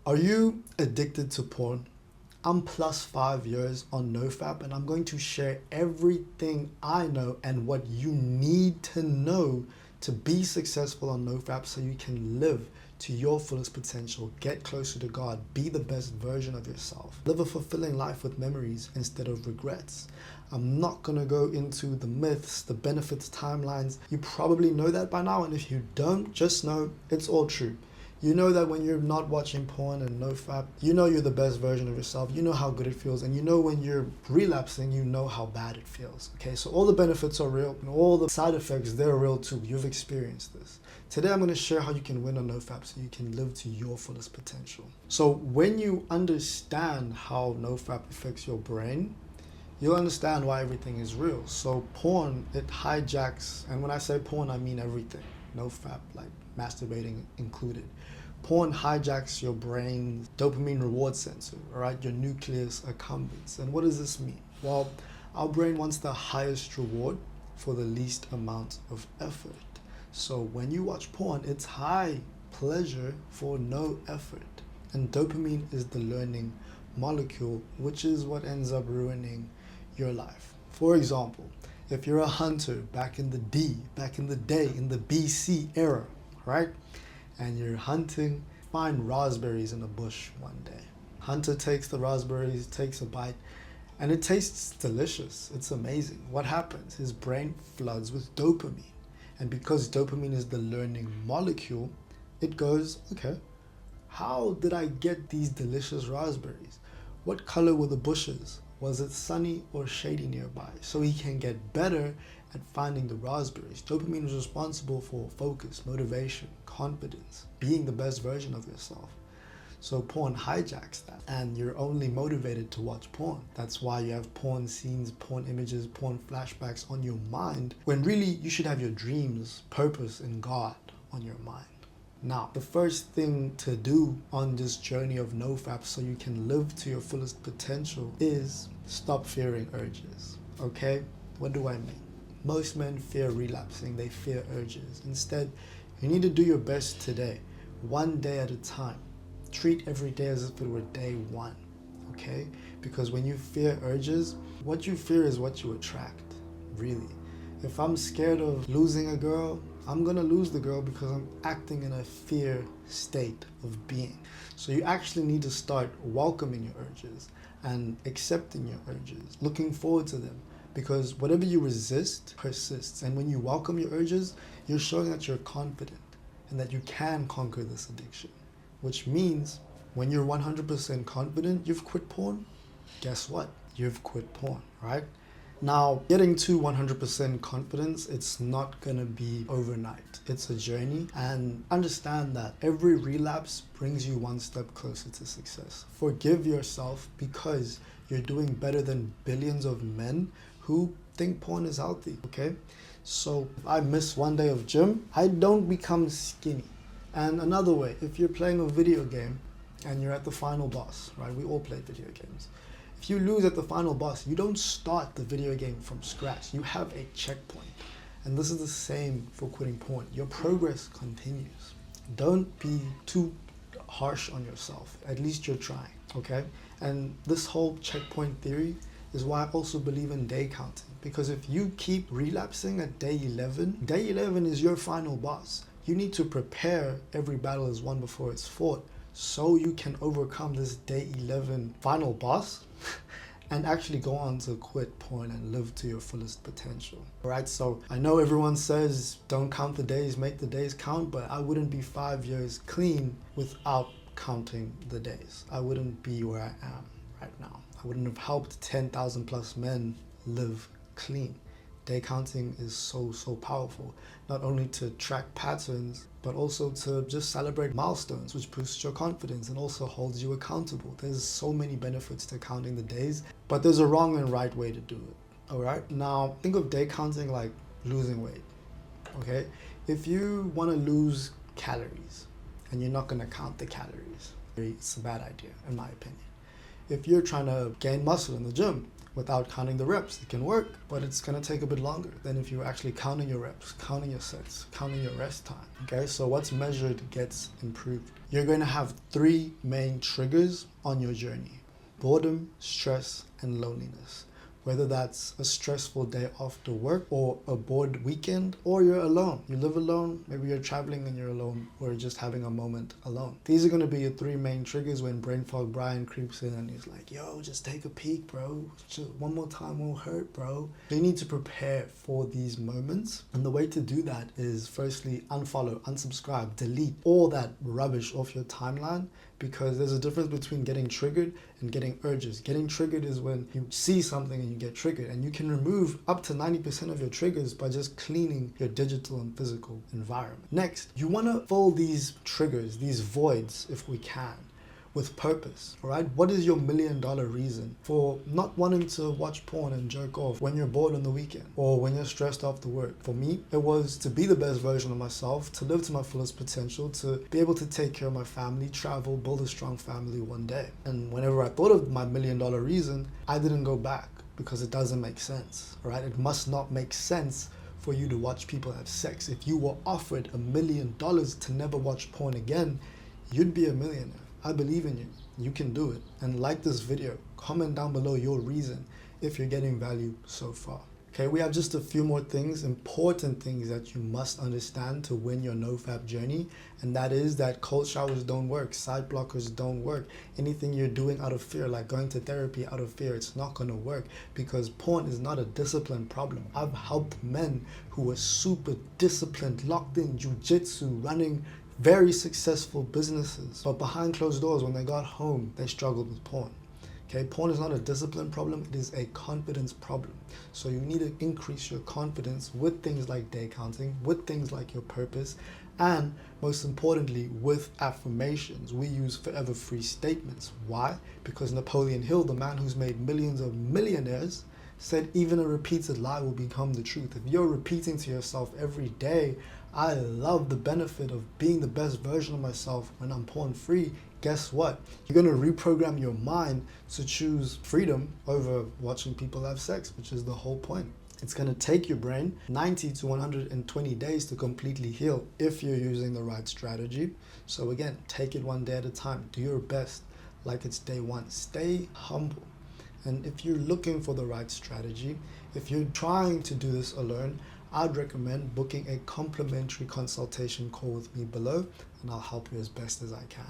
Are you addicted to porn? I'm plus 5 years on NoFap, and I'm going to share everything I know and what you need to know to be successful on NoFap so you can live to your fullest potential, get closer to God, be the best version of yourself, live a fulfilling life with memories instead of regrets. I'm not going to go into the myths, the benefits, timelines. You probably know that by now, and if you don't, just know it's all true. You know that when you're not watching porn and NoFap, you know you're the best version of yourself, you know how good it feels, and you know when you're relapsing, you know how bad it feels. Okay, so all the benefits are real, and all the side effects, they're real too. You've experienced this. Today I'm going to share how you can win on NoFap so you can live to your fullest potential. So when you understand how NoFap affects your brain, you'll understand why everything is real. So porn, it hijacks, and when I say porn, I mean everything. NoFap, like masturbating included. Porn hijacks your brain's dopamine reward sensor, all right, your nucleus accumbens. And what does this mean? Well, our brain wants the highest reward for the least amount of effort. So when you watch porn, it's high pleasure for no effort. And dopamine is the learning molecule, which is what ends up ruining your life. For example, if you're a hunter back in the day, in the BC era, right? And you're hunting, find raspberries in a bush one day. Hunter takes the raspberries, takes a bite, and it tastes delicious. It's amazing. What happens? His brain floods with dopamine. And because dopamine is the learning molecule, it goes, okay, how did I get these delicious raspberries? What color were the bushes? Was it sunny or shady nearby? So he can get better at finding the raspberries. Dopamine is responsible for focus, motivation, confidence, being the best version of yourself. So porn hijacks that, and you're only motivated to watch porn. That's why you have porn scenes, porn images, porn flashbacks on your mind, when really you should have your dreams, purpose, and God on your mind. Now, the first thing to do on this journey of NoFap so you can live to your fullest potential is stop fearing urges, okay? What do I mean? Most men fear relapsing, they fear urges. Instead, you need to do your best today, one day at a time. Treat every day as if it were day one, okay? Because when you fear urges, what you fear is what you attract, really. If I'm scared of losing a girl, I'm gonna lose the girl because I'm acting in a fear state of being. So you actually need to start welcoming your urges and accepting your urges, looking forward to them, because whatever you resist persists. And when you welcome your urges, you're showing that you're confident and that you can conquer this addiction, which means when you're 100% confident you've quit porn, guess what? You've quit porn, right? Now, getting to 100% confidence, it's not gonna be overnight. It's a journey, and understand that every relapse brings you one step closer to success. Forgive yourself because you're doing better than billions of men who think porn is healthy, okay? So if I miss one day of gym, I don't become skinny. And another way, if you're playing a video game and you're at the final boss, right? We all play video games. If you lose at the final boss, you don't start the video game from scratch. You have a checkpoint. And this is the same for quitting porn. Your progress continues. Don't be too harsh on yourself. At least you're trying, okay? And this whole checkpoint theory is why I also believe in day counting. Because if you keep relapsing at day 11 is your final boss. You need to prepare every battle is won before it's fought, so you can overcome this day 11 final boss and actually go on to quit porn and live to your fullest potential. All right, so I know everyone says don't count the days, make the days count, but I wouldn't be 5 years clean without counting the days. I wouldn't be where I am right now. I wouldn't have helped 10,000 plus men live clean. Day counting is so powerful, not only to track patterns, but also to just celebrate milestones, which boosts your confidence and also holds you accountable. There's so many benefits to counting the days, but there's a wrong and right way to do it, all right? Now, think of day counting like losing weight, okay? If you want to lose calories and you're not going to count the calories, it's a bad idea, in my opinion. If you're trying to gain muscle in the gym without counting the reps, it can work, but it's going to take a bit longer than if you're actually counting your reps, counting your sets, counting your rest time. Okay, so what's measured gets improved. You're going to have 3 main triggers on your journey: boredom, stress, and loneliness. Whether that's a stressful day after work, or a bored weekend, or you're alone. You live alone, maybe you're traveling and you're alone, or just having a moment alone. These are going to be your 3 main triggers when brain fog Brian creeps in and he's like, yo, just take a peek, bro. Just one more time won't hurt, bro. So you need to prepare for these moments. And the way to do that is firstly, unfollow, unsubscribe, delete all that rubbish off your timeline, because there's a difference between getting triggered and getting urges. Getting triggered is when you see something and you get triggered, and you can remove up to 90% of your triggers by just cleaning your digital and physical environment. Next, you want to fill these triggers, these voids, if we can, with purpose. All right, what is your $1 million reason for not wanting to watch porn and jerk off when you're bored on the weekend or when you're stressed after work? For me, it was to be the best version of myself, to live to my fullest potential, to be able to take care of my family, travel, build a strong family one day. And whenever I thought of my $1 million reason, I didn't go back, because it doesn't make sense. All right, it must not make sense for you to watch people have sex. If you were offered $1 million to never watch porn again, you'd be a millionaire. I believe in you. You can do it. And like this video, comment down below your reason if you're getting value so far. Okay, we have just a few more things, important things that you must understand to win your NoFap journey. And that is that cold showers don't work, side blockers don't work. Anything you're doing out of fear, like going to therapy out of fear, it's not going to work, because porn is not a discipline problem. I've helped men who were super disciplined, locked in jiu-jitsu, running very successful businesses, but behind closed doors, when they got home, they struggled with porn. Okay, porn is not a discipline problem, it is a confidence problem. So you need to increase your confidence with things like day counting, with things like your purpose, and most importantly, with affirmations. We use forever free statements. Why? Because Napoleon Hill, the man who's made millions of millionaires, said even a repeated lie will become the truth. If you're repeating to yourself every day, I love the benefit of being the best version of myself when I'm porn free, guess what? You're going to reprogram your mind to choose freedom over watching people have sex, which is the whole point. It's going to take your brain 90 to 120 days to completely heal if you're using the right strategy. So again, take it one day at a time. Do your best like it's day one. Stay humble. And if you're looking for the right strategy, if you're trying to do this alone, I'd recommend booking a complimentary consultation call with me below, and I'll help you as best as I can.